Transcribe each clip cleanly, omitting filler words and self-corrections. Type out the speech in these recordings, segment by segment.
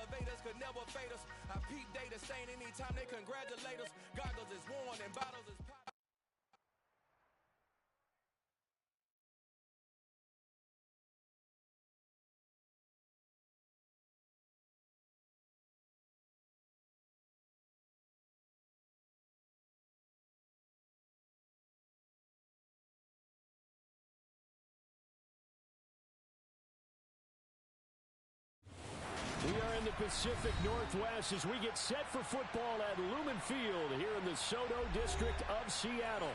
elevators could never fade us. I peep data stain anytime they congratulate us. Goggles is worn and bottles is popped. We are in the Pacific Northwest as we get set for football at Lumen Field here in the Soto District of Seattle.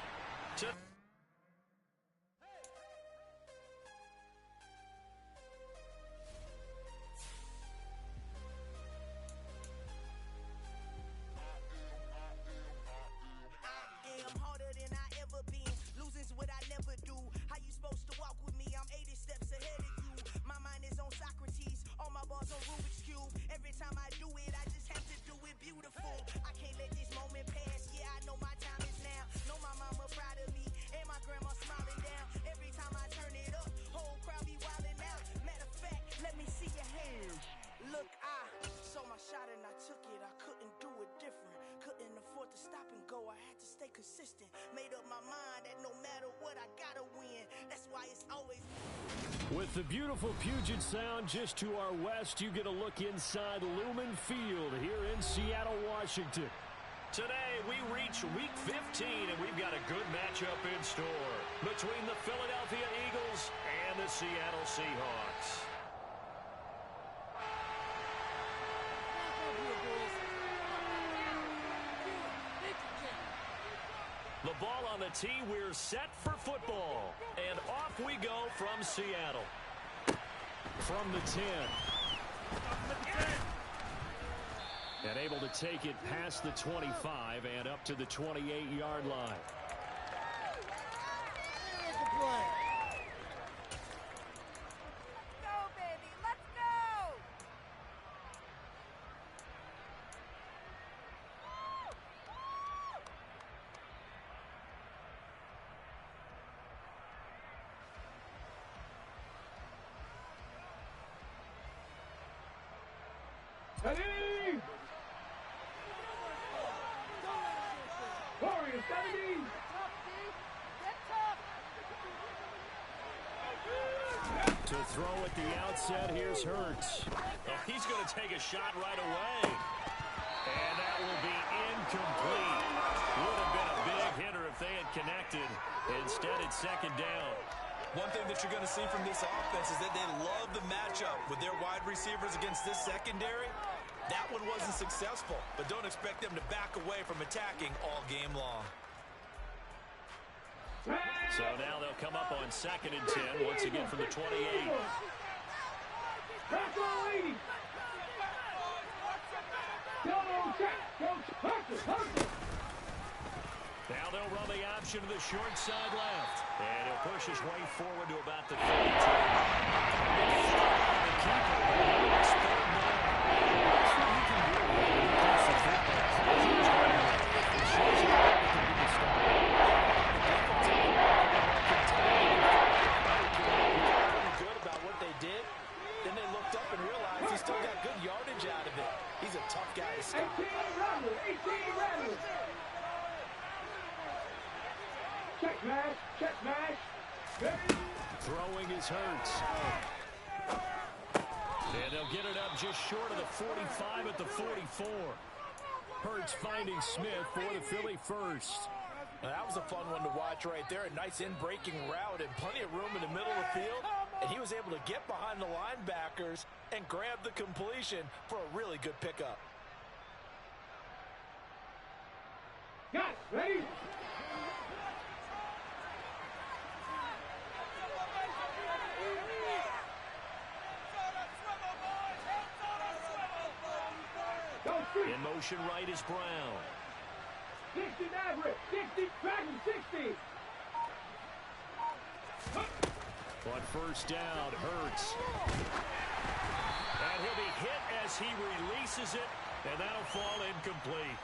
I'm harder than I ever been. Losing's what I never do. How you supposed to walk with me? I'm 80 steps ahead of you. My mind is on Socrates. All my bars on Rubik's Cube. Every time I do it, I just have to do it beautiful. I can't let this moment pass. Yeah, I know my time is now. Know my mama proud of me. And my grandma smiling down. Every time I turn it up, whole crowd be wilding out. Matter of fact, let me see your hands. Look, I saw my shot and I took it. I couldn't do it different. Couldn't afford to stop and go. I had to stay consistent. Made up my mind that no matter what, I gotta win. That's why it's always... With the beautiful Puget Sound just to our west, you get a look inside Lumen Field here in Seattle, Washington. Today, we reach Week 15, and we've got a good matchup in store between the Philadelphia Eagles and the Seattle Seahawks. The ball on the tee, we're set for football. And off we go from Seattle. From the 10. And able to take it past the 25 and up to the 28-yard line. Ready? Warriors 70. To throw at the outset, here's Hurts. Oh, he's going to take a shot right away. And that will be incomplete. Would have been a big hitter if they had connected. Instead, it's second down. One thing that you're going to see from this offense is that they love the matchup with their wide receivers against this secondary. That one wasn't successful, but don't expect them to back away from attacking all game long. So now they'll come up on 2nd and 10, once again from the 28. Now they'll run the option to the short side left. And he'll push his way forward to about the 32. The keeper, it's 3rd down. That's what he can do when he gets the football. It shows you what he can do to stop. Good about what they did. Then they looked up and realized he still got good yardage out of it. He's a tough guy to stop. 18 Rattler. Check match. Ready? Throwing his Hurts. And they'll get it up just short of the 45 at the 44. Hurts finding Smith for the Philly first. Now, that was a fun one to watch right there. A nice in-breaking route and plenty of room in the middle of the field. And he was able to get behind the linebackers and grab the completion for a really good pickup. Got it. Ready? In motion right is Brown. 60 Maverick. 60 Dragon 60. On first down, Hurts. And he'll be hit as he releases it, and that'll fall incomplete.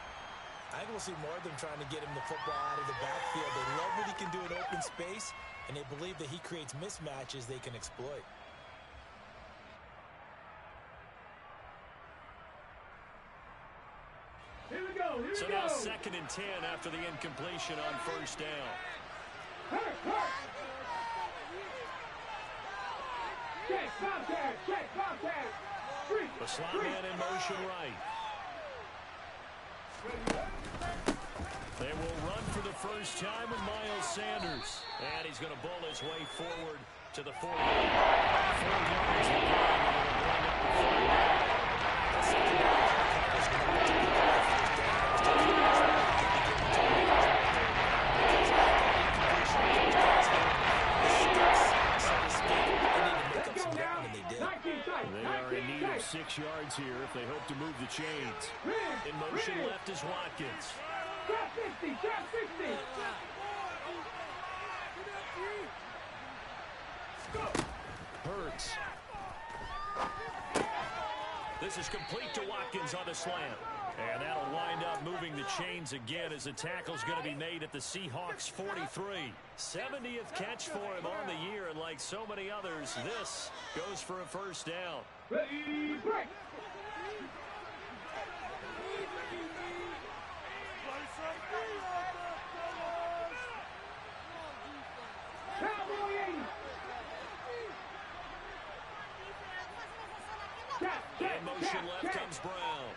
I think we'll see more of them trying to get him the football out of the backfield. They love what he can do in open space, and they believe that he creates mismatches they can exploit. 2nd and 10 after the incompletion on first down. Check, Bobcat, check, Bobcat. The slot man in motion right. They will run for the first time with Miles Sanders. And he's going to bull his way forward to the 4 yards. 4 yards to gain, and it'll bring up the 4 yards. The secondary is going to have to get that first down. They are in need of 6 yards here if they hope to move the chains. In motion left is Watkins. Trap 50, trap 50. Hurts. This is complete to Watkins on the slant. And that'll wind up moving the chains again as the tackle's going to be made at the Seahawks 43. 70th catch for him on the year, and like so many others, this goes for a first down. Ready, break. Cowboy 80. In motion left comes Brown.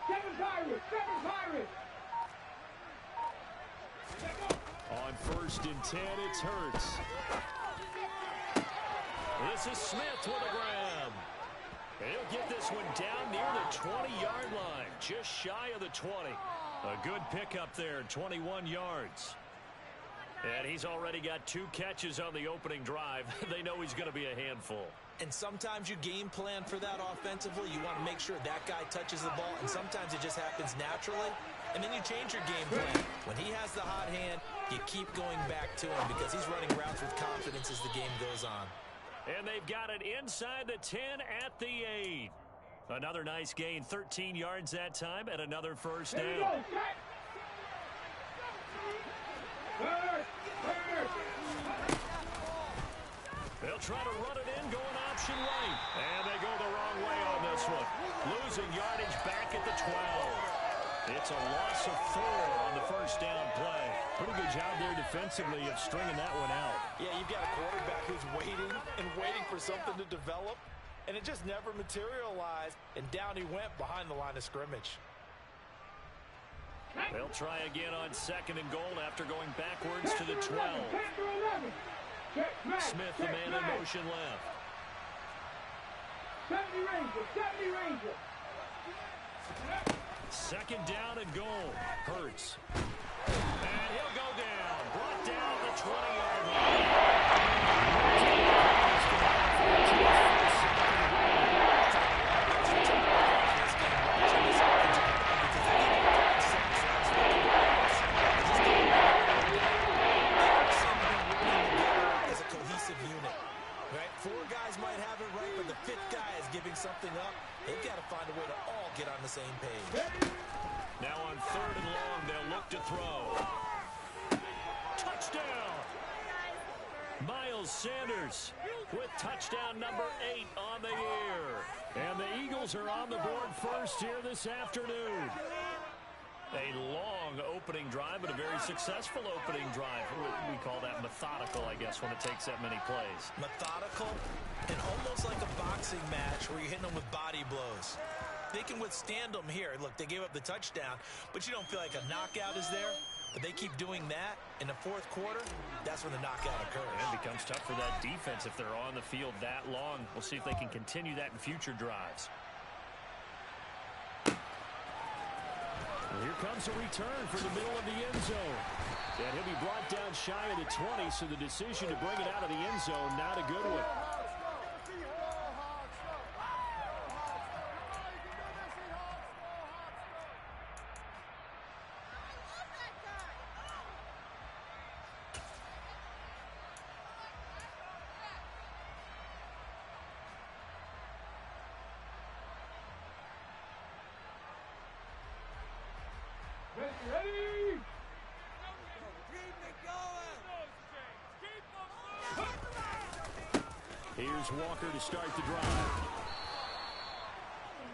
7 Pirates, 7 Pirates. On 1st and 10, it's Hurts. This is Smith with a grab. He'll get this one down near the 20-yard line, just shy of the 20. A good pickup there, 21 yards. And he's already got 2 catches on the opening drive. They know he's going to be a handful. And sometimes you game plan for that offensively. You want to make sure that guy touches the ball, and sometimes it just happens naturally. And then you change your game plan. When he has the hot hand, you keep going back to him because he's running routes with confidence as the game goes on. And they've got it inside the 10 at the 8. Another nice gain, 13 yards that time, and another first down. They'll try to run it in, going option right. And they go the wrong way on this one. Losing yardage back at the 12. It's a loss of 4 on the first down play. Pretty good job there defensively of stringing that one out. Yeah, you've got a quarterback who's waiting and waiting for something to develop, and it just never materialized, and down he went behind the line of scrimmage. They'll try again on 2nd and goal after going backwards to the 12. Smith, the man in motion left. 70 Ranger, 70 Ranger. 2nd down and goal. Hurts. And he'll go down. Brought down the 20-yard line. As a cohesive unit, right? 4 guys might have it right, but the 5th guy is giving something up. They've got to find a way to all get on the same page. Now on 3rd and long, they'll look to throw. Touchdown! Miles Sanders with touchdown number 8 on the year. And the Eagles are on the board first here this afternoon. A long opening drive, but a very successful opening drive. We call that methodical, I guess, when it takes that many plays. Methodical and almost like a boxing match where you're hitting them with body blows. They can withstand them here. Look, they gave up the touchdown, but you don't feel like a knockout is there. But they keep doing that in the 4th quarter. That's when the knockout occurs. And it becomes tough for that defense if they're on the field that long. We'll see if they can continue that in future drives. Here comes a return for the middle of the end zone. And he'll be brought down shy of the 20, so the decision to bring it out of the end zone, not a good one. Ready? Here's Walker to start the drive.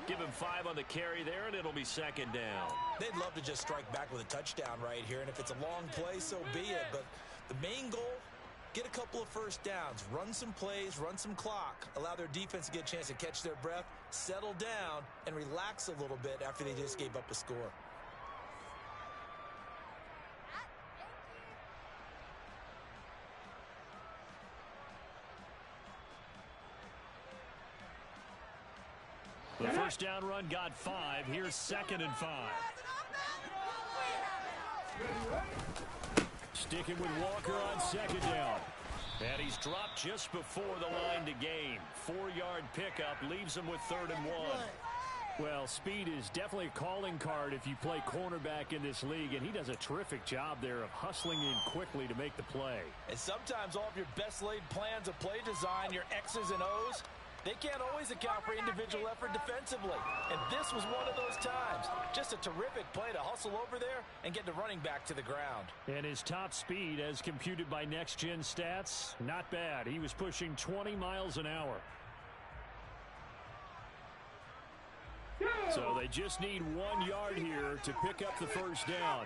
Give him 5 on the carry there, and it'll be second down. They'd love to just strike back with a touchdown right here, and if it's a long play, so be it. But the main goal, get a couple of first downs, run some plays, run some clock, allow their defense to get a chance to catch their breath, settle down, and relax a little bit after they just gave up a score. The first down run got 5. Here's 2nd and 5. Sticking with Walker on 2nd down. And he's dropped just before the line to gain. 4-yard pickup leaves him with 3rd and 1. Well, speed is definitely a calling card if you play cornerback in this league, and he does a terrific job there of hustling in quickly to make the play. And sometimes all of your best laid plans of play design, your X's and O's, they can't always account for individual effort defensively. And this was one of those times. Just a terrific play to hustle over there and get the running back to the ground. And his top speed, as computed by Next Gen Stats, not bad. He was pushing 20 miles an hour. So they just need 1 yard here to pick up the first down.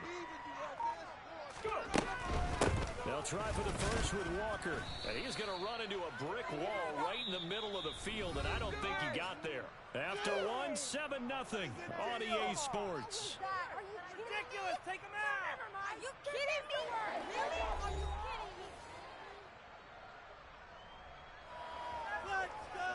They'll try for the first with Walker. And he's going to run into a brick wall right in the middle of the field, and I don't think he got there. After 1, 7-0 on EA Sports. Ridiculous. Take him out. Are you kidding me? Really? Are you kidding me? Let's go.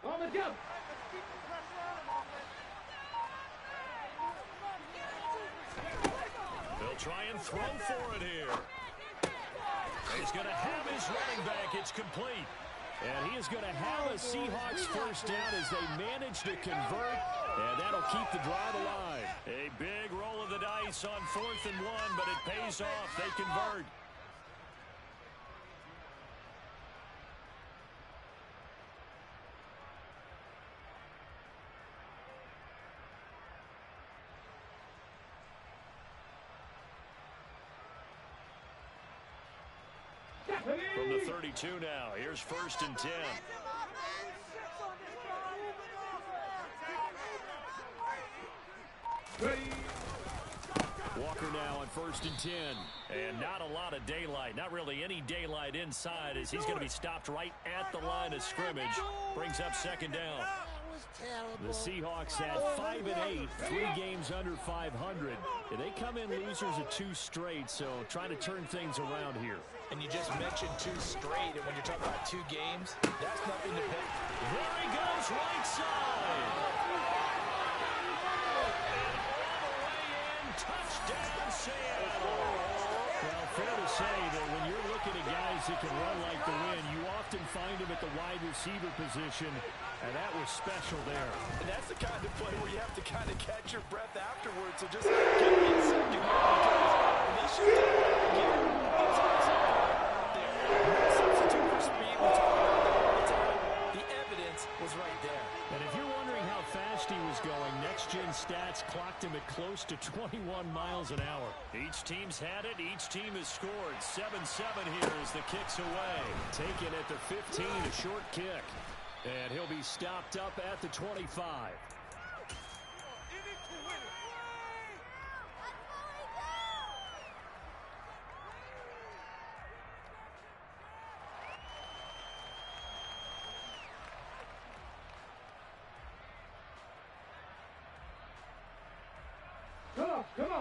On the jump. They'll try and throw for it here. He's going to have his running back. It's complete. And he is going to have a Seahawks first down as they manage to convert. And that'll keep the drive alive. A big roll of the dice on 4th and 1, but it pays off. They convert. From the 32 now, here's 1st and 10. Walker now on 1st and 10. And not a lot of daylight, not really any daylight inside, as he's going to be stopped right at the line of scrimmage. Brings up 2nd down. The Seahawks had 5 and 8, 3 games under 500. And they come in losers of 2 straight, so trying to turn things around here. And you just mentioned 2 straight, and when you're talking about 2 games, that's nothing to pick. There he goes, right side. And all the way in, touchdown, Seattle. Well, fair to say that when you're looking at guys that can run like the wind, you often find them at the wide receiver position, and that was special there. And that's the kind of play where you have to kind of catch your breath afterwards, so just get in second because they should do it again. It's awesome. Substitute for speed. We talk about that all the time. The evidence was right there. And if you're wondering how fast he was going, Next Gen Stats clocked him at close to 21 miles an hour. Each team's had it. Each team has scored. 7-7 here as the kick's away. Taken at the 15, a short kick. And he'll be stopped up at the 25.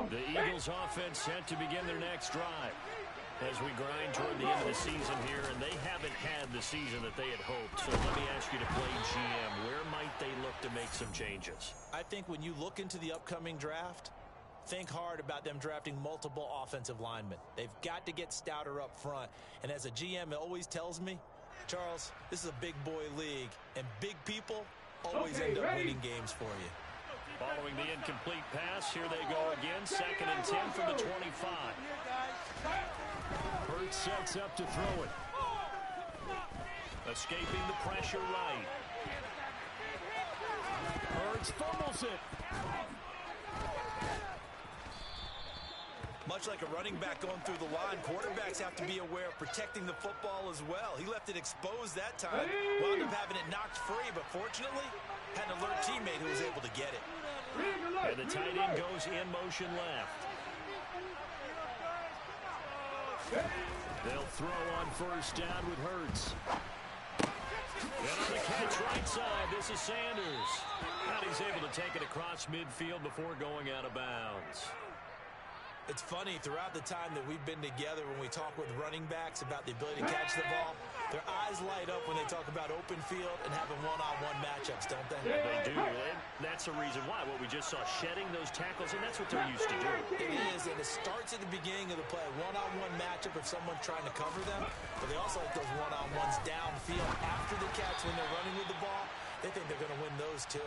The Eagles offense set to begin their next drive as we grind toward the end of the season here, and they haven't had the season that they had hoped. So let me ask you to play GM. Where might they look to make some changes? I think when you look into the upcoming draft, think hard about them drafting multiple offensive linemen. They've got to get stouter up front. And as a GM, it always tells me, Charles, this is a big boy league, and big people always end up winning games for you. Following the incomplete pass, here they go again. 2nd and 10 from the 25. Hurts sets up to throw it. Escaping the pressure right. Hurts fumbles it. Much like a running back going through the line, quarterbacks have to be aware of protecting the football as well. He left it exposed that time. Wound up having it knocked free, but fortunately, had an alert teammate who was able to get it. And the tight end goes in motion left. They'll throw on 1st down with Hurts. And on the catch right side, this is Sanders. And he's able to take it across midfield before going out of bounds. It's funny, throughout the time that we've been together, when we talk with running backs about the ability to catch the ball, their eyes light up when they talk about open field and having one-on-one matchups, don't they? Yeah, they do. And that's the reason why. What we just saw, shedding those tackles, and that's what they're used to doing. It is, and it starts at the beginning of the play. One-on-one matchup if someone's trying to cover them, but they also like those one-on-ones downfield after the catch when they're running with the ball. They think they're going to win those, too.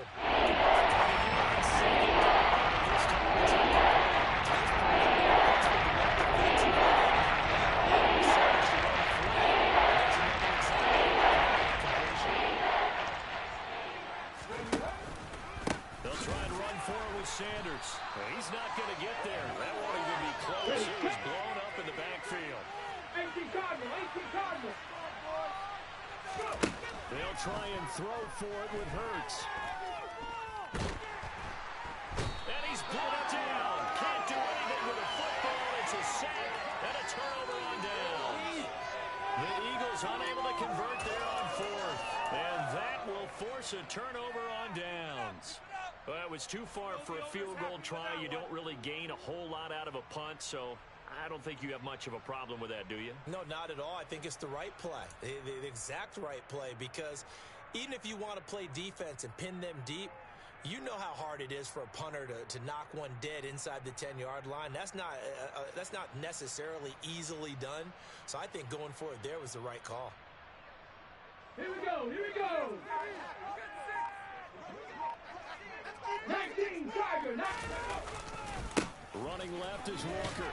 They'll try and run for it with Sanders. He's not going to get there. That won't even be close. It was blown up in the backfield. 18 Cardinal, 18 Cardinal. They'll try and throw for it with Hurts. And he's brought down. Can't do anything with a football. It's a sack and a turnover on down. The Eagles unable to convert there on 4th. And that will force a turnover on downs. Well, it was too far for a field goal try. You don't really gain a whole lot out of a punt, so I don't think you have much of a problem with that, do you? No, not at all. I think it's the right play, the exact right play, because even if you want to play defense and pin them deep, you know how hard it is for a punter to knock one dead inside the 10-yard line. That's not necessarily easily done. So I think going for it there was the right call. Here we go, here we go. 19 Tiger, 19. Running left is Walker.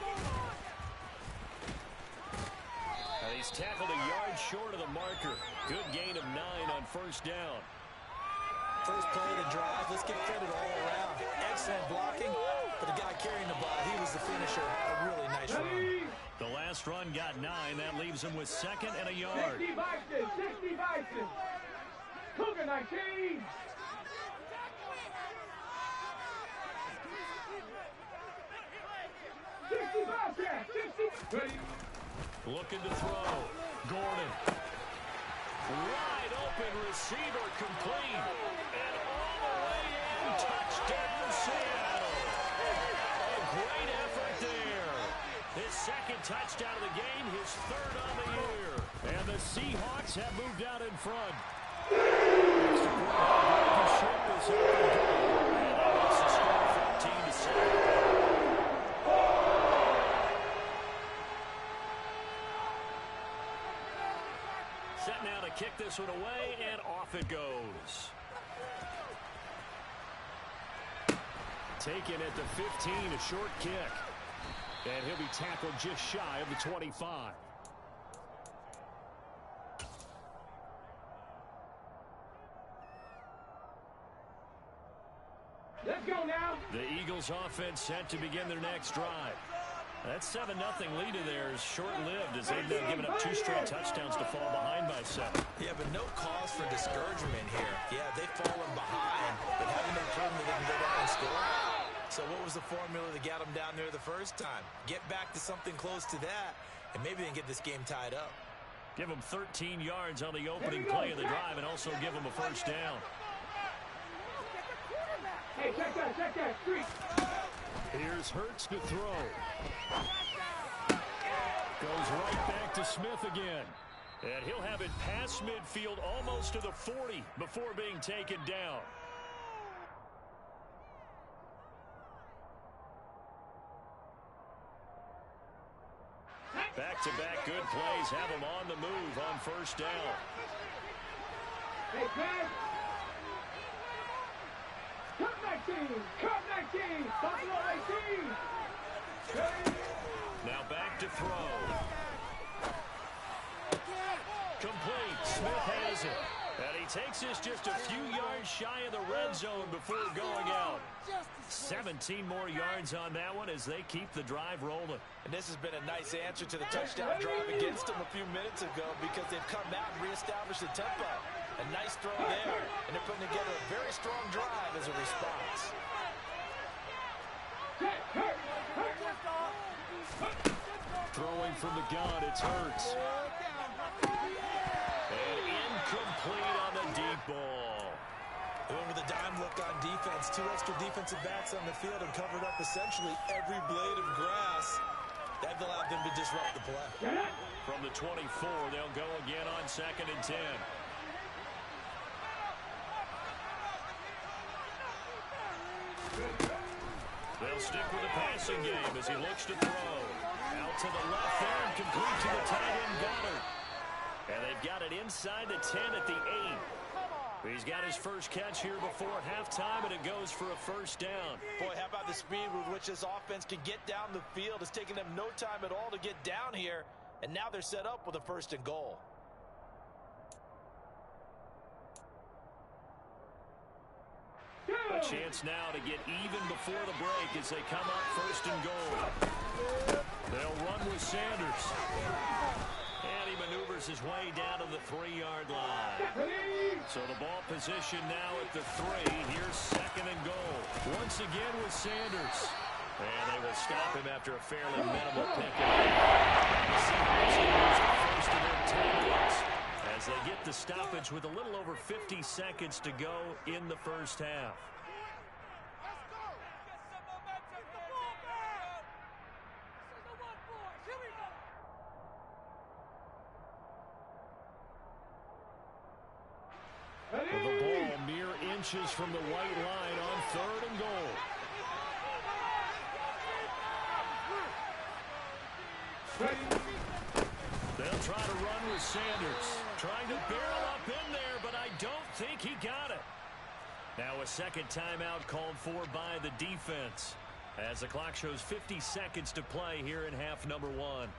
And he's tackled a yard short of the marker. Good gain of 9 on 1st down. First play of the drive. Let's give credit all around. Excellent blocking, but the guy carrying the ball, he was the finisher. A really nice run. The last run got 9. That leaves him with 2nd and a yard. 60 Bison. Cougar 19. Looking to throw. Gordon. Wide open receiver complete. And all the way in. Touchdown Seattle. A great effort there. His 2nd touchdown of the game. His 3rd on the year. And the Seahawks have moved out in front. Extra point by Blankenship is open goal. And that makes the score 14-7. Set now to kick this one away, and off it goes. Taken at the 15, a short kick. And he'll be tackled just shy of the 25. Let's go now. The Eagles offense set to begin their next drive. That 7-0 lead of theirs short-lived as they've now given up 2 straight touchdowns to fall behind by 7. Yeah, but no cause for discouragement here. Yeah, they've fallen behind, but haven't they proven that they can go down and score? So what was the formula that got them down there the first time? Get back to something close to that, and maybe they can get this game tied up. Give them 13 yards on the opening play of the drive and also give them a 1st down. Hey, check that, street. Here's Hurts to throw. Goes right back to Smith again. And he'll have it past midfield almost to the 40 before being taken down. Back-to-back good plays have him on the move on 1st down. Hey, Chris. 19. Cut 19. Buffalo 18. Now back to throw. Complete. Smith has it. And he takes this just a few yards shy of the red zone before going out. 17 more yards on that one as they keep the drive rolling. And this has been a nice answer to the touchdown drive against them a few minutes ago because they've come out and reestablished the tempo. A nice throw there, and they're putting together a very strong drive as a response. Throwing from the gun, it's Hurts. And incomplete on the deep ball. Going with a dime look on defense. 2 extra defensive backs on the field and covered up essentially every blade of grass. That allowed them to disrupt the play. From the 24, they'll go again on 2nd and 10. They'll stick with the passing game as he looks to throw. Out to the left there and complete to the tight end Goddard. And they've got it inside the 10 at the 8. He's got his first catch here before halftime, and it goes for a first down. Boy, how about the speed with which this offense can get down the field? It's taken them no time at all to get down here, and now they're set up with a 1st and goal. A chance now to get even before the break as they come up 1st and goal. They'll run with Sanders. And he maneuvers his way down to the 3-yard line. So the ball position now at the 3. Here's 2nd and goal. Once again with Sanders. And they will stop him after a fairly minimal pickup. The Seahawks lose the first of their timeouts as they get the stoppage with a little over 50 seconds to go in the first half. The ball mere inches from the white line on 3rd and goal. They'll try to run with Sanders. Trying to barrel up in there, but I don't think he got it. Now a 2nd timeout called for by the defense as the clock shows 50 seconds to play here in half number 1.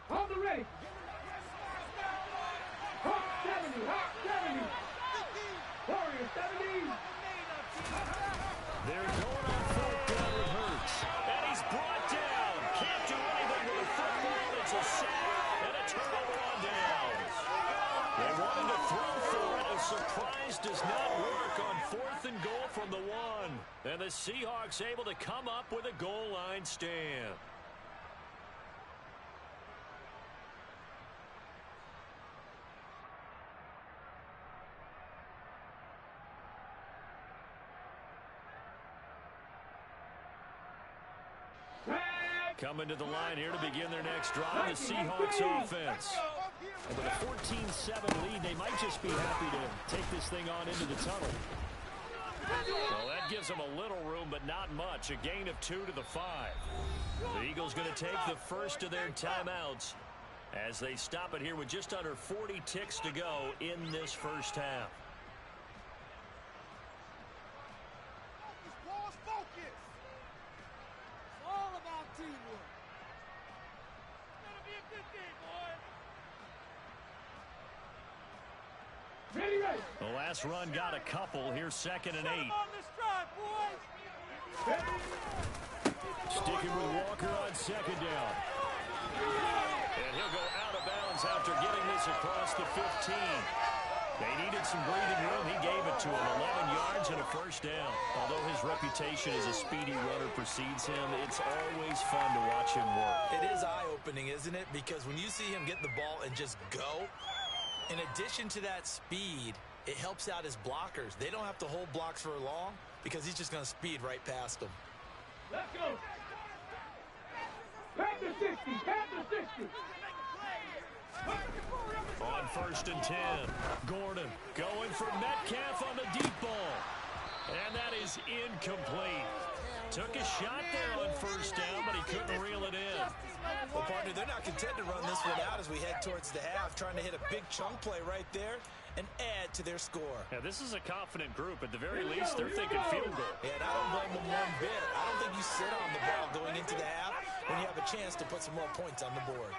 Hold the ready. Hawk 70, Hawk 70. Warrior 70. They're going on 4th down with Hurts. And he's brought down. Can't do anything with the football. It's a sack and a turnover on downs. They wanted to throw for it. A surprise does not work on 4th and goal from the 1. And the Seahawks able to come up with a goal line stand. Coming to the line here to begin their next drive, the Seahawks offense. And with a 14-7 lead, they might just be happy to take this thing on into the tunnel. Well, that gives them a little room, but not much. A gain of 2 to the 5. The Eagles going to take the first of their timeouts as they stop it here with just under 40 ticks to go in this first half. The last run got a couple. Here's 2nd and 8. Sticking with Walker on 2nd down. And he'll go out of bounds after getting this across the 15. They needed some breathing room. He gave it to him. 11 yards and a first down. Although his reputation as a speedy runner precedes him, it's always fun to watch him work. It is eye-opening, isn't it? Because when you see him get the ball and just go, in addition to that speed, it helps out his blockers. They don't have to hold blocks for long because he's just going to speed right past them. Let's go. Panther 60, Panther 60. On 1st and 10, Gordon going for Metcalf on the deep ball. And that is incomplete. Took a shot there on first down, but he couldn't reel it in. Well, partner, they're not content to run this one out as we head towards the half, trying to hit a big chunk play right there and add to their score. Yeah, this is a confident group. At the very least, they're thinking field goal. Yeah, and I don't blame them one bit. I don't think you sit on the ball going into the half when you have a chance to put some more points on the board.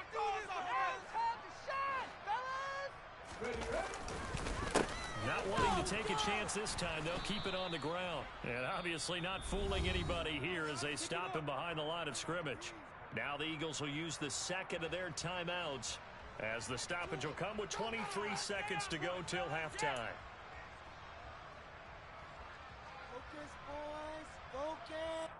Not wanting to take a chance this time, they'll keep it on the ground. And obviously not fooling anybody here as they stop him behind the line of scrimmage. Now the Eagles will use the second of their timeouts as the stoppage will come with 23 seconds to go till halftime. Focus, boys. Focus.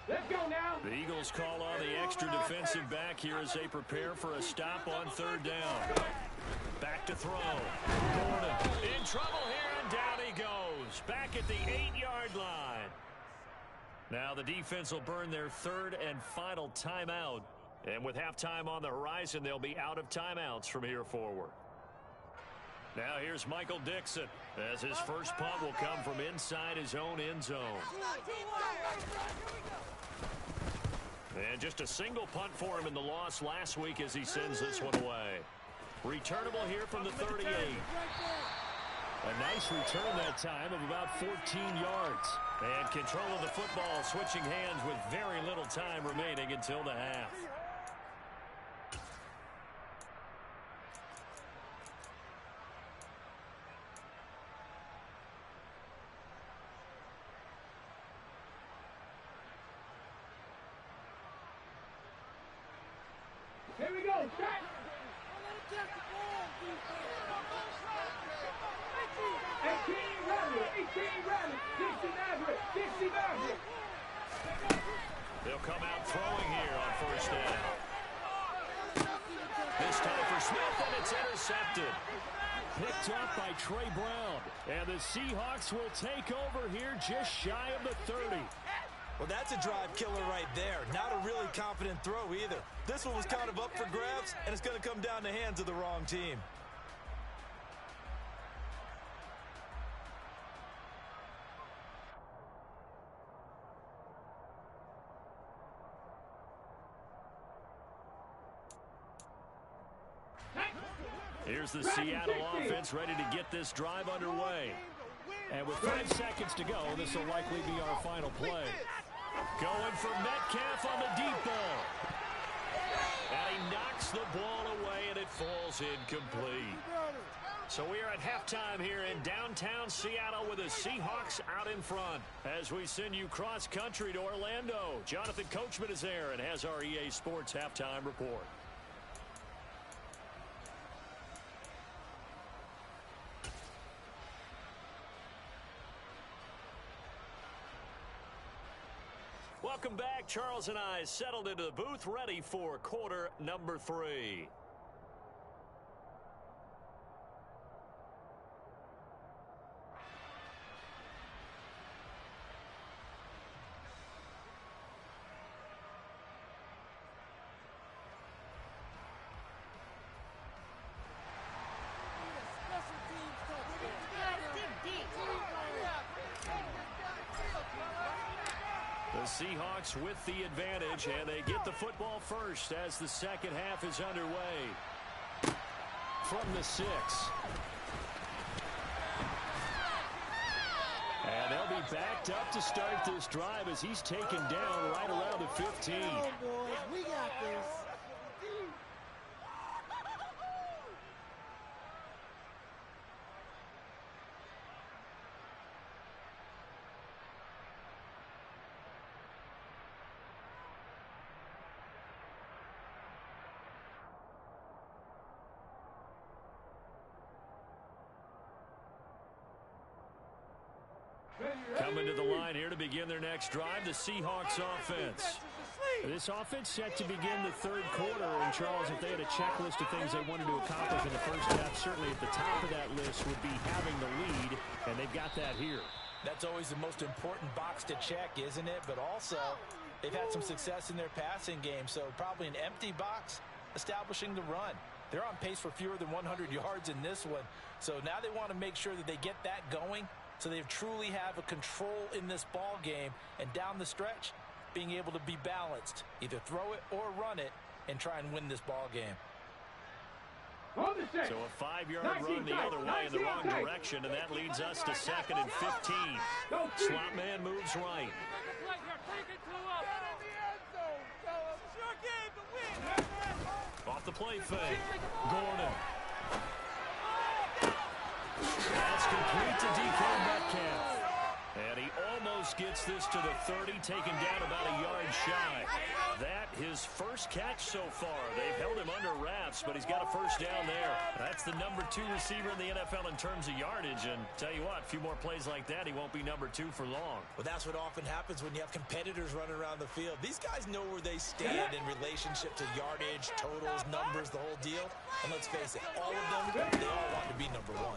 Let's go now. The Eagles call on the extra defensive back here as they prepare for a stop on third down. Back to throw. Gordon in trouble here, and down he goes. Back at the 8-yard line. Now the defense will burn their third and final timeout. And with halftime on the horizon, they'll be out of timeouts from here forward. Now here's Michael Dixon as his first punt will come from inside his own end zone. And just a single punt for him in the loss last week as he sends this one away. Returnable here from the 38. A nice return that time of about 14 yards. And control of the football switching hands with very little time remaining until the half. Here we go. Shot. 18 Radley. 18 Radley. 60 Nazareth. 60 Nazareth. They'll come out throwing here on first down. This time for Smith, and it's intercepted. Picked up by Trey Brown. And the Seahawks will take over here just shy of the 30. Well, that's a drive killer right there. Not a really confident throw either. This one was kind of up for grabs, and it's going to come down the hands of the wrong team. Here's the Seattle offense ready to get this drive underway. And with 5 seconds to go, this will likely be our final play. Going for Metcalf on the deep ball. And he knocks the ball away, and it falls incomplete. So we are at halftime here in downtown Seattle with the Seahawks out in front. As we send you cross-country to Orlando, Jonathan Coachman is there and has our EA Sports halftime report. Welcome back. Charles and I settled into the booth, ready for quarter number 3. The Seahawks with the advantage, and they get the football first as the second half is underway. From the 6. And they'll be backed up to start this drive as he's taken down right around the 15. Come on, boys. We got this. Coming to the line here to begin their next drive, the Seahawks offense. This offense set to begin the third quarter, and Charles, if they had a checklist of things they wanted to accomplish in the first half, certainly at the top of that list would be having the lead, and they've got that here. That's always the most important box to check, isn't it? But also, they've had some success in their passing game, so probably an empty box establishing the run. They're on pace for fewer than 100 yards in this one, so now they want to make sure that they get that going so they truly have a control in this ball game, and down the stretch, being able to be balanced, either throw it or run it, and try and win this ball game. So a 5-yard run the other way in the wrong direction, and that leads us to 2nd and 15. Slot man moves right. Off the play fake. Gordon. That's complete to DK Metcalf. And he almost gets this to the 30, taken down about a yard shy. That his first catch so far. They've held him under wraps, but he's got a first down there. That's the number 2 receiver in the NFL in terms of yardage. And tell you what, a few more plays like that, he won't be number 2 for long. Well, that's what often happens when you have competitors running around the field. These guys know where they stand in relationship to yardage, totals, numbers, the whole deal. And let's face it, all of them, they all want to be number 1.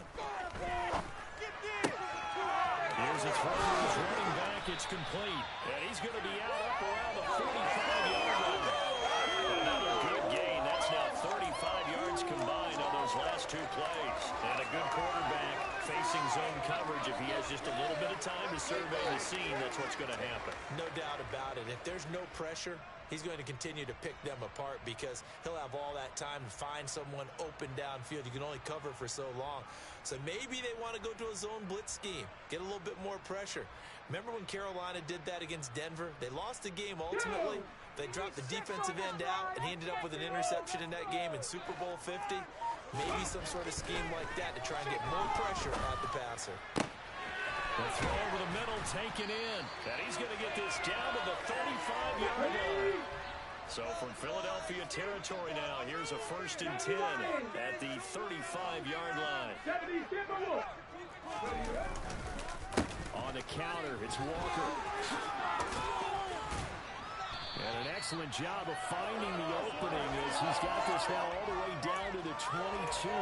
Here's a throw to his running back. It's complete. And he's going to be out up around the 45-yard line. Another good gain. That's now 35 yards combined on those last 2 plays. And a good quarterback facing zone coverage. If he has just a little bit of time to survey the scene, that's what's going to happen. No doubt about it. If there's no pressure, he's going to continue to pick them apart because he'll have all that time to find someone open downfield. You can only cover for so long. So maybe they want to go to a zone blitz scheme, get a little bit more pressure. Remember when Carolina did that against Denver? They lost the game ultimately. They dropped the defensive end out, and he ended up with an interception in that game in Super Bowl 50. Maybe some sort of scheme like that to try and get more pressure at the passer. The throw over the middle taken in. And he's going to get this down to the 35-yard line. So from Philadelphia territory now, here's a 1st and 10 at the 35-yard line. On the counter, it's Walker. And an excellent job of finding the opening as he's got this now all the way down to the 22.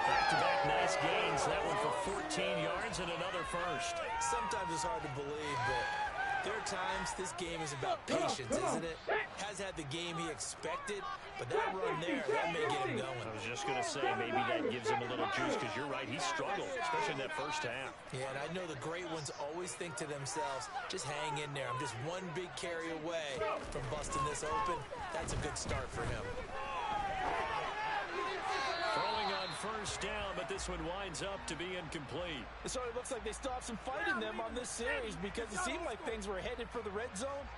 Back-to-back nice gains. That one for 14 yards and another first. Sometimes it's hard to believe, but there are times this game is about patience, isn't it? Has had the game he expected, but that run there, that may get him going. I was just going to say, maybe that gives him a little juice because you're right, he struggled, especially in that first half. Yeah, and I know the great ones always think to themselves, just hang in there. I'm just one big carry away from busting this open. That's a good start for him. Throwing on 1st down, but this one winds up to be incomplete. It sort of looks like they still have some fight in them on this series because it seemed like things were headed for the red zone.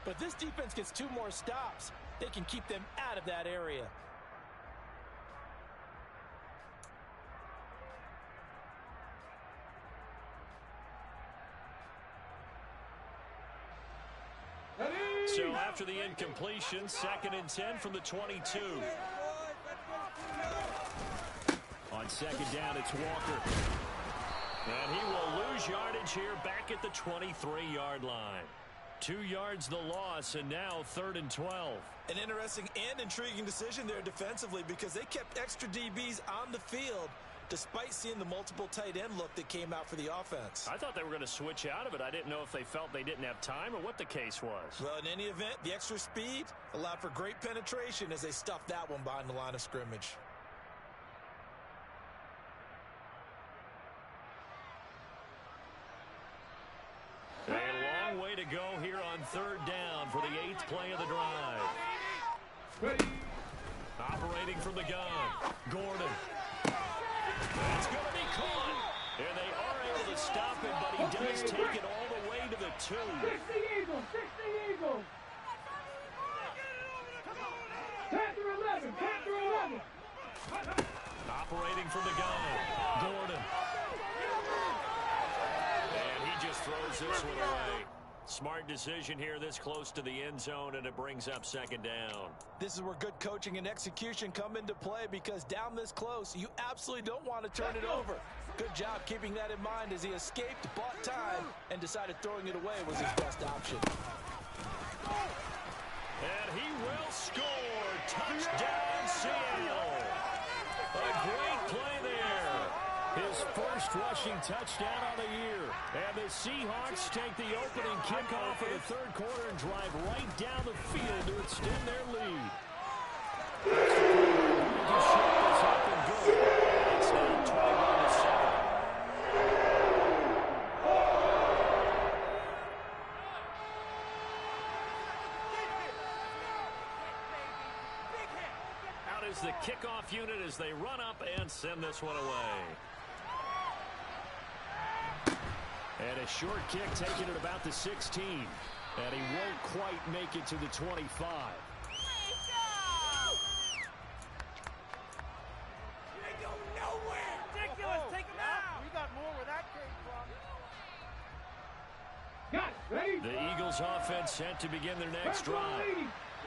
But this defense gets 2 more stops. They can keep them out of that area. So after the incompletion, 2nd and 10 from the 22. On 2nd down, it's Walker. And he will lose yardage here back at the 23-yard line. 2 yards the loss, and now 3rd and 12. An interesting and intriguing decision there defensively because they kept extra DBs on the field despite seeing the multiple tight end look that came out for the offense. I thought they were going to switch out of it. I didn't know if they felt they didn't have time or what the case was. Well, in any event, the extra speed allowed for great penetration as they stuffed that one behind the line of scrimmage. A long way to go here on 3rd down for the 8th play of the drive. Ready. Operating from the gun, Gordon. It's going to be caught. And they are able to stop it, but he does take it all the way to the 2. 60 Eagles, 60 Eagles. Panther 11, Panther 11. Operating from the gun, Gordon. And he just throws this one away. Smart decision here this close to the end zone, and it brings up 2nd down. This is where good coaching and execution come into play because down this close, you absolutely don't want to turn it over. Good job keeping that in mind as he escaped, bought time, and decided throwing it away was his best option. And he will score. Touchdown, Seattle. A great play there. His first rushing touchdown on the year. And the Seahawks take the opening kickoff of the third quarter and drive right down the field to extend their lead. To shut this up and go. It's now 21-7. Out is the kickoff unit as they run up and send this one away. And a short kick taken at about the 16. And he won't quite make it to the 25. Ready? The Eagles offense set to begin their next drive.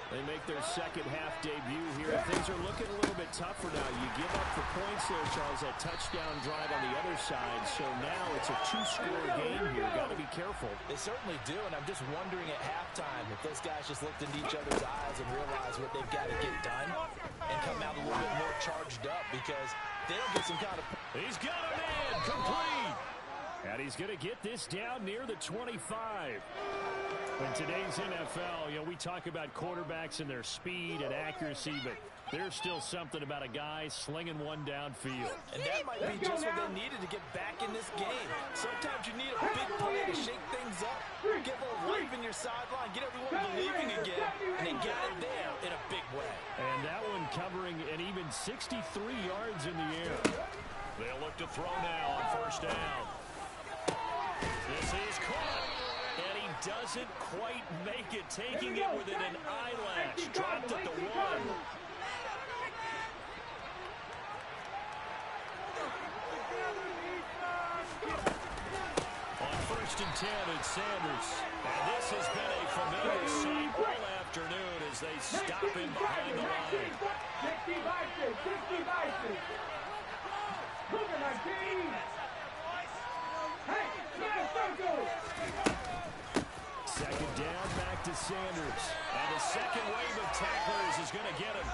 They make their second half debut here. Things are looking a little bit tougher now. You give up the points there, Charles, that touchdown drive on the other side. So now it's a two-score game here. Got to be careful. They certainly do, and I'm just wondering at halftime if those guys just looked into each other's eyes and realized what they've got to get done and come out a little bit more charged up, because they don't get some kind of... He's got a man complete. And he's going to get this down near the 25. In today's NFL, we talk about quarterbacks and their speed and accuracy, but there's still something about a guy slinging one downfield. And that might be just what they needed to get back in this game. Sometimes you need a big play to shake things up, get a little life in your sideline, get everyone believing again, and they got it there in a big way. And that one covering an even 63 yards in the air. They'll look to throw now on first down. This is caught, and he doesn't quite make it, taking it within an eyelash. Dropped at the 1. On first and 10, it's Sanders. And this has been a familiar sight all afternoon as they stop him behind the line. 60 vices, 60 vices. Look at my team. Second down, back to Sanders. And the second wave of tacklers is going to get him.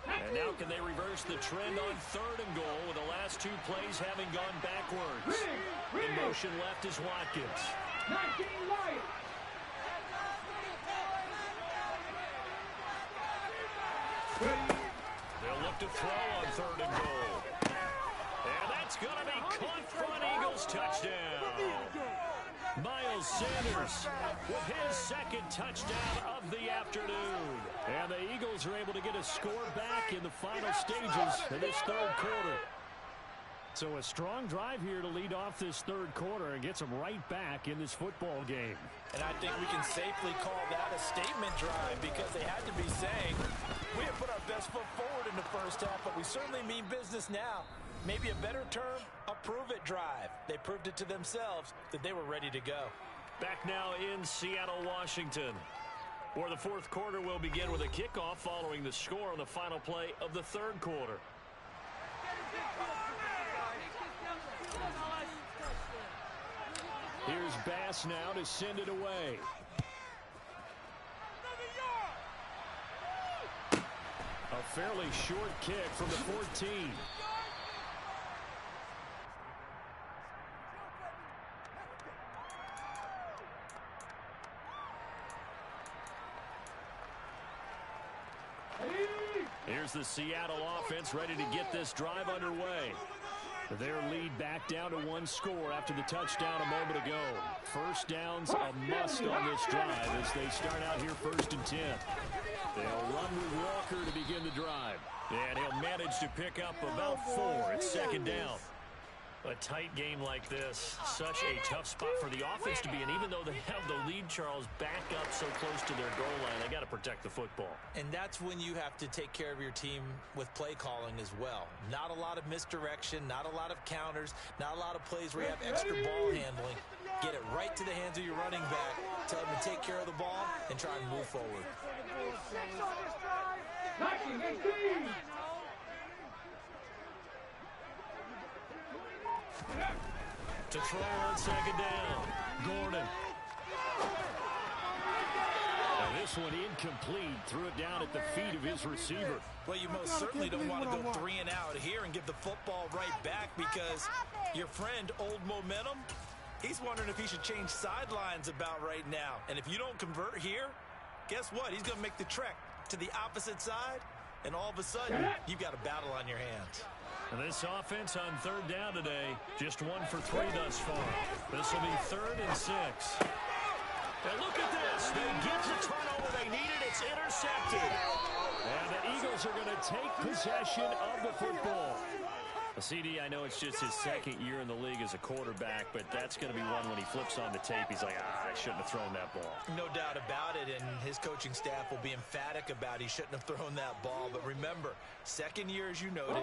And now can they reverse the trend on third and goal with the last two plays having gone backwards? In motion left is Watkins. 19 Lions. They'll look to throw on third and goal. And that's going to be caught for an Eagles touchdown. Miles Sanders with his second touchdown of the afternoon. And the Eagles are able to get a score back in the final stages of this third quarter. So a strong drive here to lead off this third quarter and gets them right back in this football game. And I think we can safely call that a statement drive, because they had to be saying, we have put our best foot forward in the first half, but we certainly mean business now. Maybe a better term, a prove-it drive. They proved it to themselves that they were ready to go. Back now in Seattle, Washington, where the fourth quarter will begin with a kickoff following the score on the final play of the third quarter. Here's Bass now to send it away. A fairly short kick from the 14. Here's the Seattle offense ready to get this drive underway. Their lead back down to one score after the touchdown a moment ago. First down's a must on this drive as they start out here first and 10. They'll run with Walker to begin the drive. And he'll manage to pick up about 4 at second down. A tight game like this, such a tough spot for the offense to be in. Even though they have the lead, Charles, back up so close to their goal line, they got to protect the football. And that's when you have to take care of your team with play calling as well. Not a lot of misdirection, not a lot of counters, not a lot of plays where you have extra ball handling. Get it right to the hands of your running back. Tell him to take care of the ball and try and move forward. 19-18. To throw on second down. Gordon. And this one incomplete. Threw it down at the feet of his receiver. Well, you most certainly don't want to go 3 and out here and give the football right back because your friend, Old Momentum, he's wondering if he should change sidelines about right now. And if you don't convert here, guess what? He's going to make the trek to the opposite side, and all of a sudden, you've got a battle on your hands. And this offense on third down today, just 1 for 3 thus far. This will be 3rd and 6. And look at this. They get the turnover they needed. It's intercepted. And the Eagles are going to take possession of the football. CD, I know it's just his 2nd year in the league as a quarterback, but that's going to be one when he flips on the tape. He's like, I shouldn't have thrown that ball. No doubt about it, and his coaching staff will be emphatic about he shouldn't have thrown that ball. But remember, 2nd year, as you noted,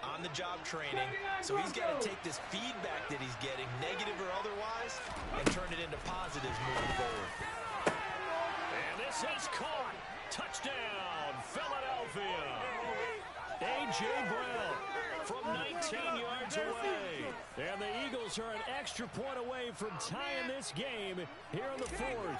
on-the-job training, so he's got to take this feedback that he's getting, negative or otherwise, and turn it into positives moving forward. And this is caught. Touchdown, Philadelphia. A.J. Brown from 19 yards away. And the Eagles are an extra point away from tying this game here in the 4th.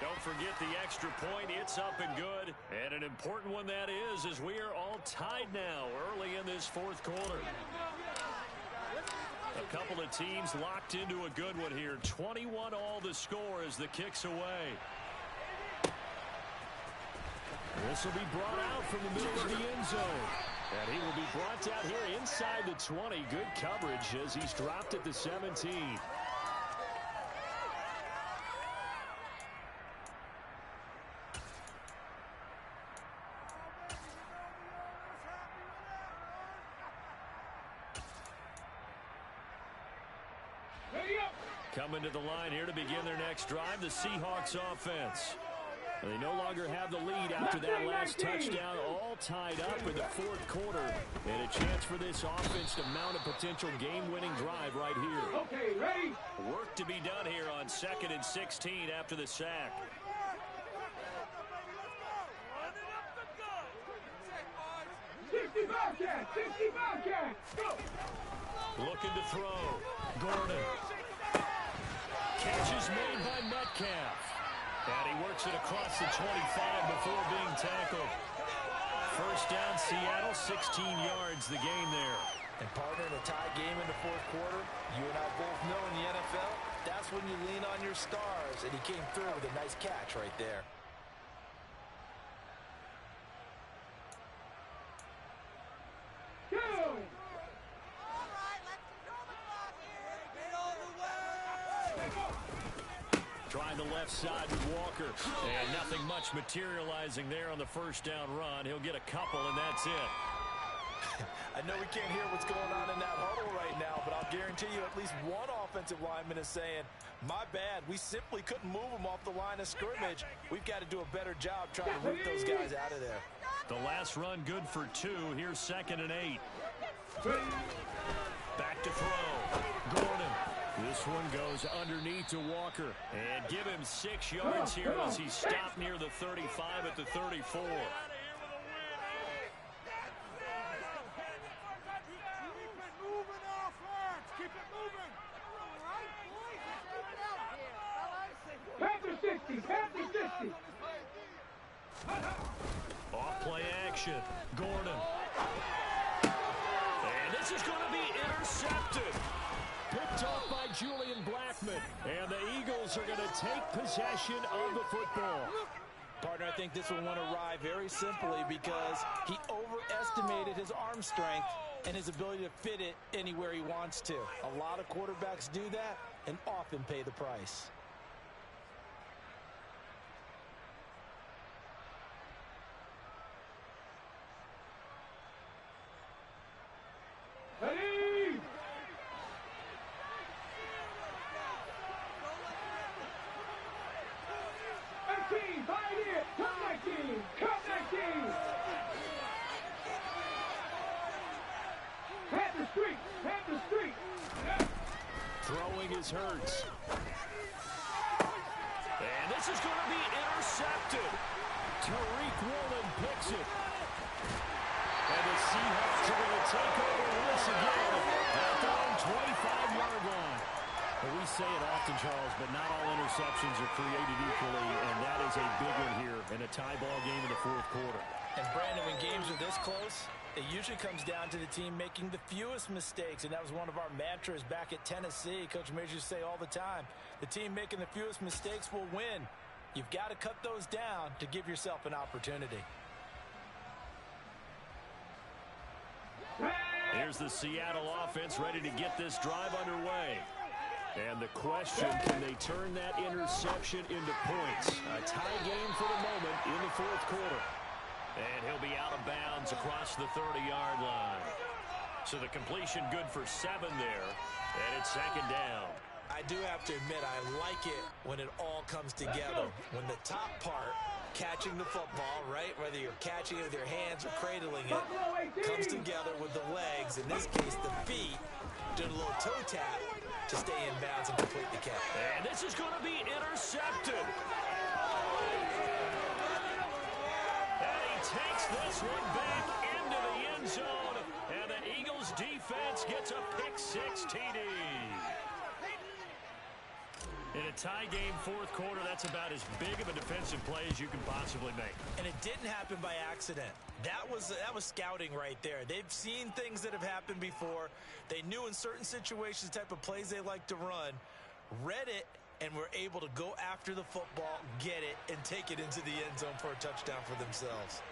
Don't forget the extra point. It's up and good. And an important one that is, as we are all tied now early in this 4th quarter. A couple of teams locked into a good one here. 21 all the score as the kick's away. This will be brought out from the middle of the end zone. And he will be brought down here inside the 20. Good coverage as he's dropped at the 17. Coming to the line here to begin their next drive, the Seahawks offense. They no longer have the lead after that last touchdown, all tied up in the 4th quarter. And a chance for this offense to mount a potential game-winning drive right here. Okay, ready? Work to be done here on 2nd and 16 after the sack. 65 cat, 65 cat. Go. Looking to throw. Gordon. Catch is made by Metcalf. And he works it across the 25 before being tackled. First down, Seattle, 16 yards the gain there. And partner, in a tie game in the 4th quarter, you and I both know in the NFL, that's when you lean on your stars. And he came through with a nice catch right there. Go. Trying the left side with Walker. And nothing much materializing there on the first down run. He'll get a couple, and that's it. I know we can't hear what's going on in that huddle right now, but I'll guarantee you at least one offensive lineman is saying, my bad, we simply couldn't move them off the line of scrimmage. We've got to do a better job trying to root those guys out of there. The last run good for 2. Here's 2nd and 8. Back to throw. Gordon. This one goes underneath to Walker. And give him 6 yards here as he's stopped near the 35 at the 34. Panther 60, Panther 60. Off play action. Gordon. And this is going to be intercepted. Picked off by Julian Blackman. And the Eagles are going to take possession of the football. Partner, I think this will want to ride very simply because he overestimated his arm strength and his ability to fit it anywhere he wants to. A lot of quarterbacks do that and often pay the price. Ready? Team, fight it! Come that team! Come that team! Panther 3, is Hurts. And this is going to be intercepted. Tariq Woolen picks it. And the Seahawks are going to take over once again at their own 25-yard line. Well, we say it often, Charles, but not all interceptions are created equally, and that is a big one here in a tie ball game in the fourth quarter. And, Brandon, when games are this close, it usually comes down to the team making the fewest mistakes, and that was one of our mantras back at Tennessee. Coach Majors used to say all the time, the team making the fewest mistakes will win. You've got to cut those down to give yourself an opportunity. Here's the Seattle offense ready to get this drive underway. And the question, can they turn that interception into points? A tie game for the moment in the fourth quarter. And he'll be out of bounds across the 30-yard line. So the completion good for 7 there. And it's second down. I do have to admit, I like it when it all comes together. When the top part, catching the football, right, whether you're catching it with your hands or cradling it, comes together with the legs, in this case the feet, doing a little toe tap to stay in bounds and complete the catch. And this is going to be intercepted. And he takes this one back into the end zone, and the Eagles defense gets a pick-6 TD. In a tie game, fourth quarter, that's about as big of a defensive play as you can possibly make. And it didn't happen by accident. That was scouting right there. They've seen things that have happened before. They knew in certain situations the type of plays they like to run, read it, and were able to go after the football, get it, and take it into the end zone for a touchdown for themselves.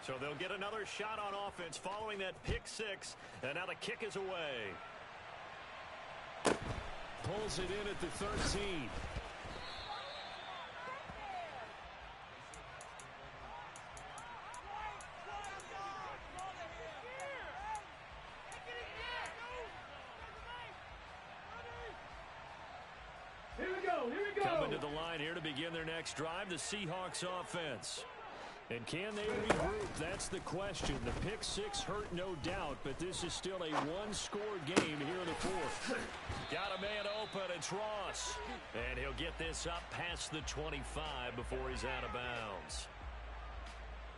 So they'll get another shot on offense following that pick-6, and now the kick is away. Pulls it in at the 13. Here we go. Coming to the line here to begin their next drive, the Seahawks offense. And can they regroup? That's the question. The pick-6 hurt, no doubt, but this is still a one-score game here in the fourth. Got a man open, it's Ross. And he'll get this up past the 25 before he's out of bounds.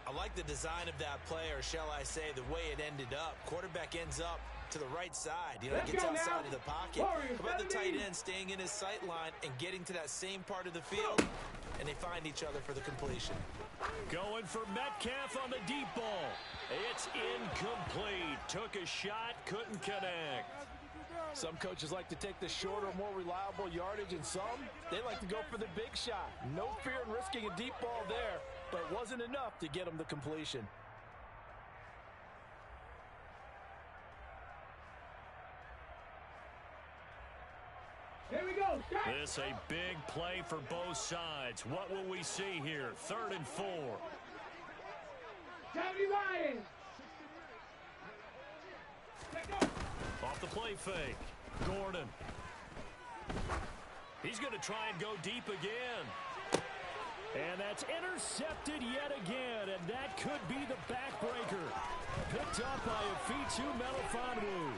I like the design of that play, or shall I say the way it ended up. Quarterback ends up to the right side. You know, he gets outside of the pocket. How about the tight end staying in his sight line and getting to that same part of the field? And they find each other for the completion. Going for Metcalf on the deep ball. It's incomplete. Took a shot, couldn't connect. Some coaches like to take the shorter, more reliable yardage, and some, they like to go for the big shot. No fear in risking a deep ball there, but it wasn't enough to get him the completion. Here we go. This a big play for both sides. What will we see here? 3rd and 4. Johnny Ryan. Off the play fake. Gordon. He's going to try and go deep again. And that's intercepted yet again, and that could be the backbreaker. Picked up by Afitu Melifonwu.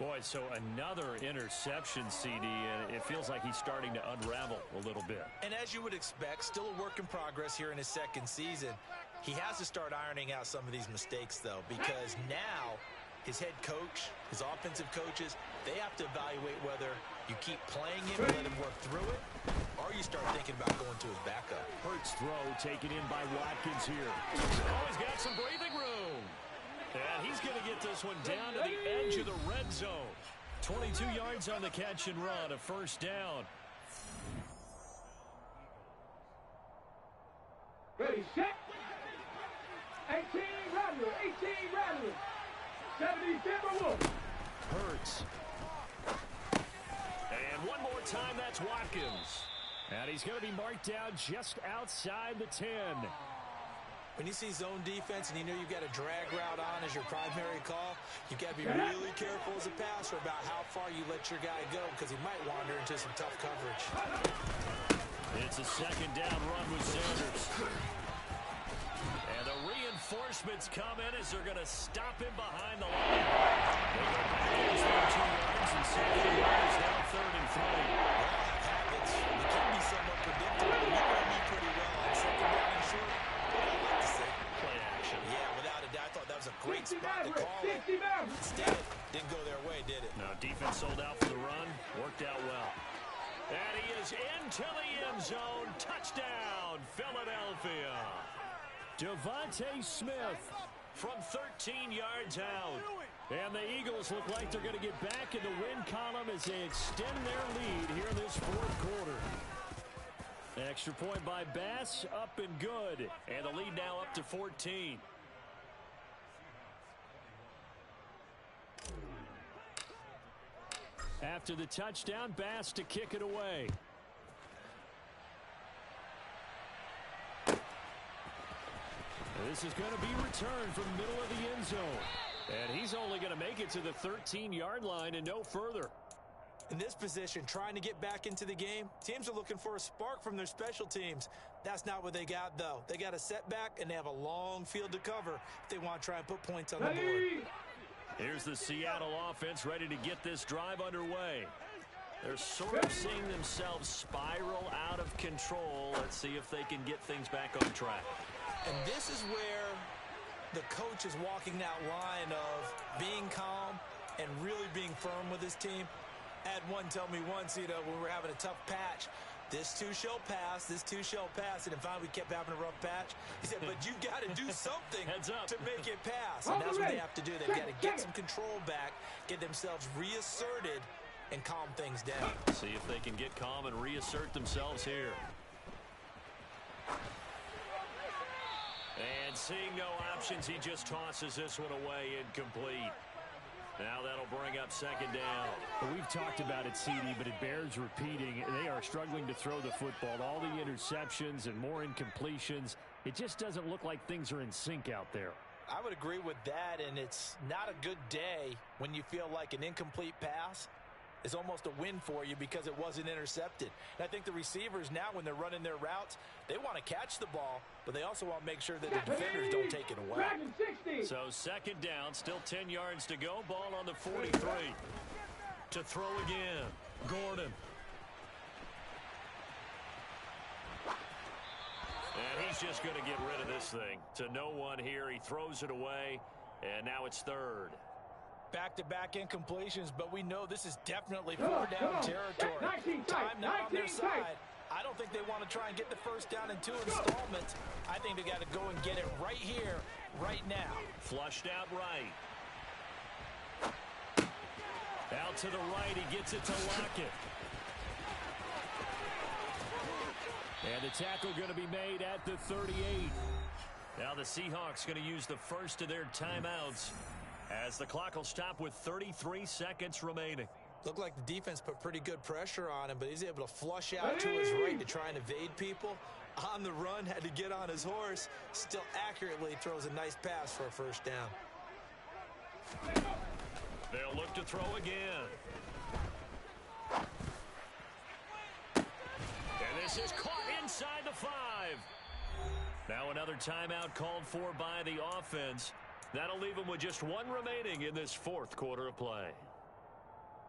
Boy, so another interception, CD, and it feels like he's starting to unravel a little bit. And as you would expect, still a work in progress here in his second season. He has to start ironing out some of these mistakes, though, because now his head coach, his offensive coaches, they have to evaluate whether you keep playing him and let him work through it, or you start thinking about going to his backup. Hurts throw taken in by Watkins here. Oh, he's got some breathing room. And he's going to get this one down to the edge of the red zone. 22 yards on the catch and run, a first down. Ready, set. 18 Rattler, 18 Rattler. 70 Timberwolves. Hurts. And one more time, that's Watkins. And he's going to be marked down just outside the 10. When you see zone defense and you know you've got a drag route on as your primary call, you've got to be really careful as a passer about how far you let your guy go because he might wander into some tough coverage. It's a second down run with Sanders. And the reinforcements come in as they're going to stop him behind the line. They go back 2 yards, and second and goal is now 3rd and 3. Habits, they can be somewhat predictable. You know me pretty well on second down and short. What I like to say. Play action. Yeah, without a doubt, I thought that was a great spot to call it. Instead, didn't go their way, did it? No, defense sold out for the run. Worked out well. And he is into the end zone. Touchdown, Philadelphia. Devontae Smith from 13 yards out. And the Eagles look like they're going to get back in the win column as they extend their lead here in this fourth quarter. Extra point by Bass, up and good. And the lead now up to 14. After the touchdown, Bass to kick it away. This is going to be returned from the middle of the end zone. And he's only going to make it to the 13-yard line and no further. In this position, trying to get back into the game, teams are looking for a spark from their special teams. That's not what they got, though. They got a setback, and they have a long field to cover if they want to try and put points on the board. Here's the Seattle offense ready to get this drive underway. They're sort of seeing themselves spiral out of control. Let's see if they can get things back on track. And this is where the coach is walking that line of being calm and really being firm with his team. I had one tell me once, when we were having a tough patch, this too shall pass, this too shall pass. And finally, we kept having a rough patch. He said, but you got to do something to make it pass. And that's what they have to do. They've got to get some control back, get themselves reasserted, and calm things down. See if they can get calm and reassert themselves here. And seeing no options, he just tosses this one away, incomplete. Now that'll bring up second down. Well, we've talked about it, CD, but it bears repeating. They are struggling to throw the football. All the interceptions and more incompletions. It just doesn't look like things are in sync out there. I would agree with that, and it's not a good day when you feel like an incomplete pass is almost a win for you because it wasn't intercepted. And I think the receivers now, when they're running their routes, they want to catch the ball, but they also want to make sure that the defenders don't take it away. So second down, still 10 yards to go. Ball on the 43. To throw again, Gordon. And he's just going to get rid of this thing. To no one here. He throws it away, and now it's third. Back-to-back incompletions, but we know this is definitely four-down territory. Time now on their side. I don't think they want to try and get the first down in 2 installments. I think they got to go and get it right here, right now. Flushed out right. Out to the right, he gets it to Lockett. And the tackle going to be made at the 38. Now the Seahawks going to use the first of their timeouts as the clock will stop with 33 seconds remaining. Looked like the defense put pretty good pressure on him, but he's able to flush out to his right to try and evade people. On the run, had to get on his horse. Still accurately throws a nice pass for a first down. They'll look to throw again. And this is caught inside the 5. Now another timeout called for by the offense. That'll leave them with just 1 remaining in this fourth quarter of play.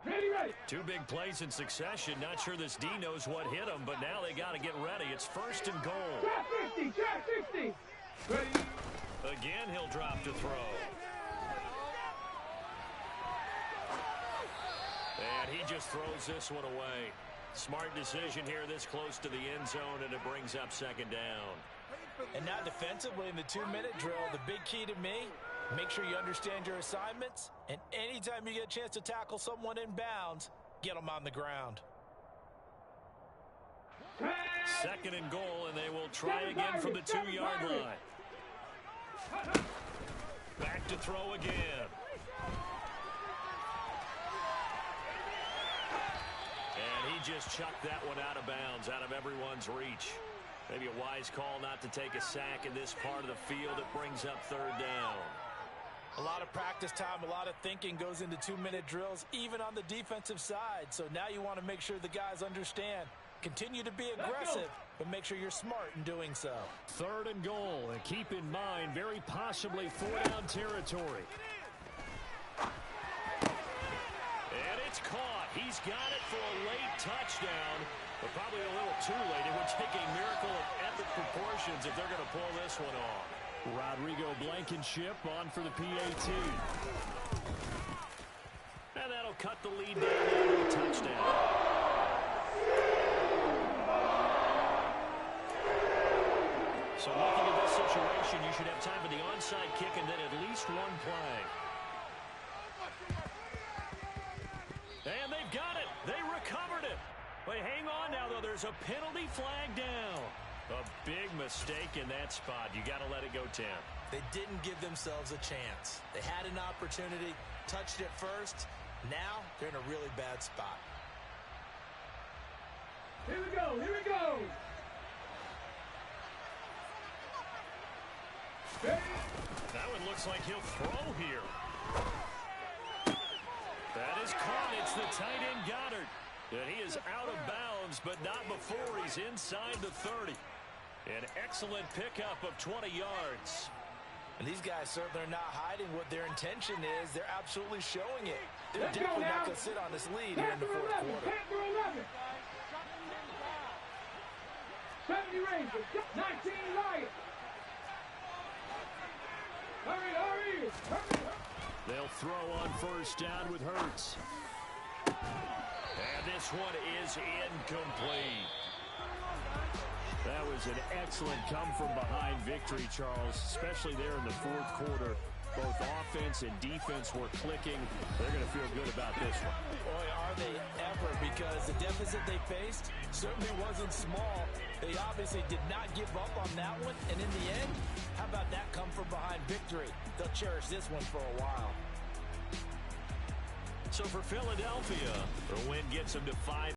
Ready. 2 big plays in succession. Not sure this D knows what hit him, but now they got to get ready. It's first and goal. Trap 50. Ready. Again, he'll drop to throw. And he just throws this one away. Smart decision here this close to the end zone, and it brings up second down. And now defensively in the 2-minute drill, the big key to me, make sure you understand your assignments, and anytime you get a chance to tackle someone in bounds, get them on the ground. Second and goal, and they will try again from the 2-yard line. Back to throw again. And he just chucked that one out of bounds, out of everyone's reach. Maybe a wise call not to take a sack in this part of the field. It brings up third down. A lot of practice time, a lot of thinking goes into 2-minute drills, even on the defensive side. So now you want to make sure the guys understand Continue to be aggressive, but make sure you're smart in doing so. 3rd and goal, and keep in mind, very possibly 4-down territory. And it's caught. He's got it for a late touchdown, but probably a little too late. It would take a miracle of epic proportions if they're going to pull this one off. Rodrigo Blankenship on for the PAT. And that'll cut the lead down to a touchdown. So looking at this situation, you should have time for the onside kick and then at least one play. And they've got it. They recovered it. But hang on now, though. There's a penalty flag down. A big mistake in that spot. You got to let it go, Tim. They didn't give themselves a chance. They had an opportunity, touched it first. Now they're in a really bad spot. Here we go, here we go. That one looks like he'll throw here. That is caught. It's the tight end Goddard. And he is out of bounds, but not before he's inside the 30. An excellent pickup of 20 yards. And these guys certainly are not hiding what their intention is. They're absolutely showing it. They're Let's go definitely not now. going to sit on this lead here in the fourth quarter. Panther 11. 70 Rangers. 19 Lions. Hurry, hurry, hurry. They'll throw on 1st down with Hurts. And this one is incomplete. That was an excellent come-from-behind victory, Charles, especially there in the 4th quarter. Both offense and defense were clicking. They're going to feel good about this one. Boy, are they ever, because the deficit they faced certainly wasn't small. They obviously did not give up on that one, and in the end, how about that come-from-behind victory? They'll cherish this one for a while. So for Philadelphia, the win gets them to 5.